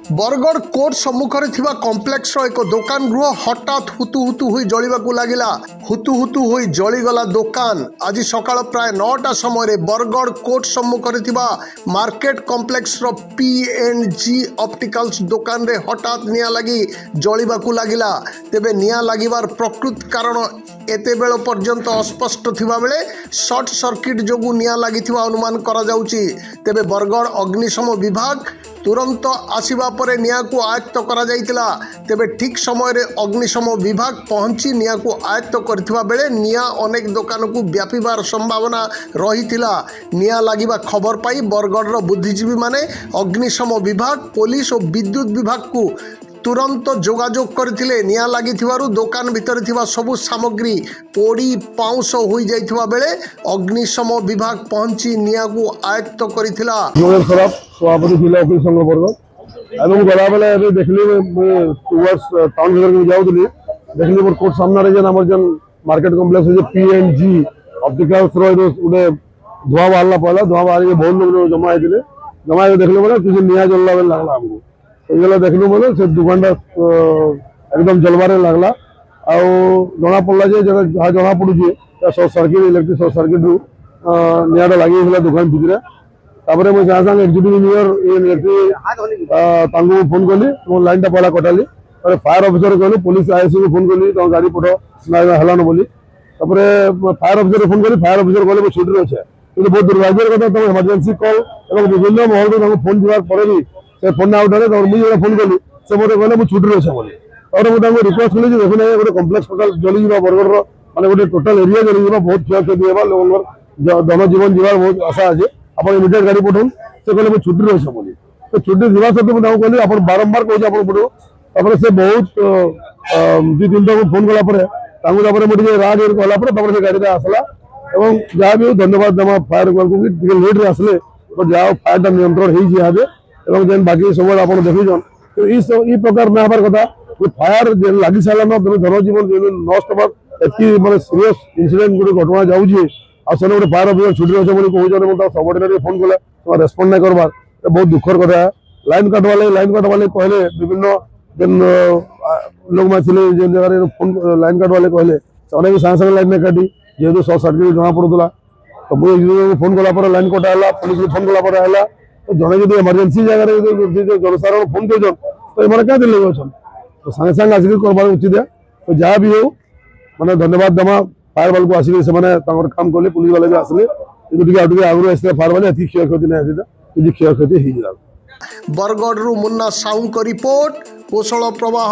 Bargarh court सम्मुखें थिबा complex एक दुकान गृह हठात हुतु हुतु हुई जलिबाकु लागिला। हुतु हुतु हुई जलीगला दुकान आज सकाळ प्राय 9टा समय बरगढ़ कोर्ट सम्मुखें थिबा मार्केट कॉम्प्लेक्स रो पी&जी ऑप्टिकल्स दुकान रे हठात निया लगी जलिबाकु लागिला। तेबे निया लागिबार प्रकृत कारण एते बेल पर्यंत अस्पष्ट थिबा बेले शॉर्ट सर्किट जोगु निया लागिथिबा अनुमान करा जाउची। तेबे बरगढ़ अग्निशम विभाग तुरंत आसिबा परे निया को आयत्त करा जाइतिला। तेबे ठीक समय रे अग्निशम विभाग पहुंची निया को आयत्त करथिबा बेले निया अनेक दुकान को व्यापीबार संभावना रहितिला। निया लागिबा खबर पाई बरगढ़ रो बुद्धिजीवी माने अग्निशम विभाग पुलिस और विद्युत विभाग को तुरंत जोगाजोग करथिले। निया लागिथिबारु दुकान भितर थिबा सबु सामग्री पोड़ी पाउंस होई जाइथिबा बेले अग्निशम विभाग पहुंची निया को आयत्त करिथिला। सभापति जिला वकील संघ बरगढ़ गला बेले देखली टुवर्ड्स टाउन भीतर जाऊली देखली मोर कोर्ट सामने जेन हमर जेन मार्केट कॉम्प्लेक्स जे पी&जी ऑप्टिकल्स रो गोटे धुआं बाहरला पहला धुआं बाहर बहुत लोग जमा होते जमा देखले बोले किसी निया जलला बेले लगला हमको ये देखलु बोले से दुकानटा एकदम जलबारे लगला आ जना पड़ा जे जहाँ जना पड़ुचे short circuit electric short circuit रु निया लगी दुकान भितर तापर मुझे सागे सागे एग्जीक्यूटिव इंजीनियर फोन कली लाइन टा पहला कटाली फायर ऑफिसर कहली पुलिस आईसी को फोन कली गाड़ी पठ हलान बोली फायर ऑफिसर फोन कली फायर ऑफिसर कहले छुट्टी अच्छे कि बहुत दुर्भाग्यर कथा तुम इमरजेंसी कल और विभिन्न महल फोन जीवार पर भी से फोन ना उठा मुझे फोन कली से मत कहले छुट्टी अच्छे बोली और मुझे रिक्वेस्ट कली देखना गोटे कम्प्लेक्स टोटाल जली बरगढ़ माने गोटे टोटाल एरिया जली बहुत क्षयक्षति होगा लोक जनजीवन जीवार बहुत आशा अच्छे आप इमिडिएट गाड़ी पठाऊन से कहले छुट्टी अच्छे बोली तो छुट्टी जीवा सत्वे मुझे कहली आप बारंबार कहे पड़ो से बहुत दु तीन को फोन कलापर मुझे राग कहला से गाड़ी आसला और जहाँ भी धन्यवाद देमा फायर को लेट रे आसले तो जहाँ फायर नियंत्रण हो जेन बाकी सब आप देखीन तो ये प्रकार ना हबार कथा फायर लगी सारा तुम जनजीवन नष्ट हमार मानते सीरीयस इनसीडेंट गोटे घटना जाऊँगी आने गोटे फायर ऑफिसर छुट्टी अच्छे कहते सबर्डिनेट फोन कले रेस्पॉन्ड नहीं करवार बहुत दुखर कथा लाइन काटवा कहले विभिन्न जेन लोग मैं जेन जगह फोन लाइन काटवा कहले अनेक सागे सागे लाइन नहीं काटी जेहतु सर्ट सर्किट जना पड़ूला तो मुझे फोन कलापर लाइन कटा पुलिस फोन कलापर है तो जड़े जो इमरजेंसी जगह जनसाधारण फोन कर तो ये क्या दिल्ली अच्छा तो सागे सागे आसिक करवार उचित है तो जहाँ भी हो मैंने धन्यवाद देमा फायर वाल को आसिक से काम कले पुलिस वाले भी आसले किंतु आगुरी आसते फायर वाले ये क्षयक्षति नहीं आसी क्षयक्षति हो बरगढ़ मुन्ना साहू को रिपोर्ट कोशल प्रवाह।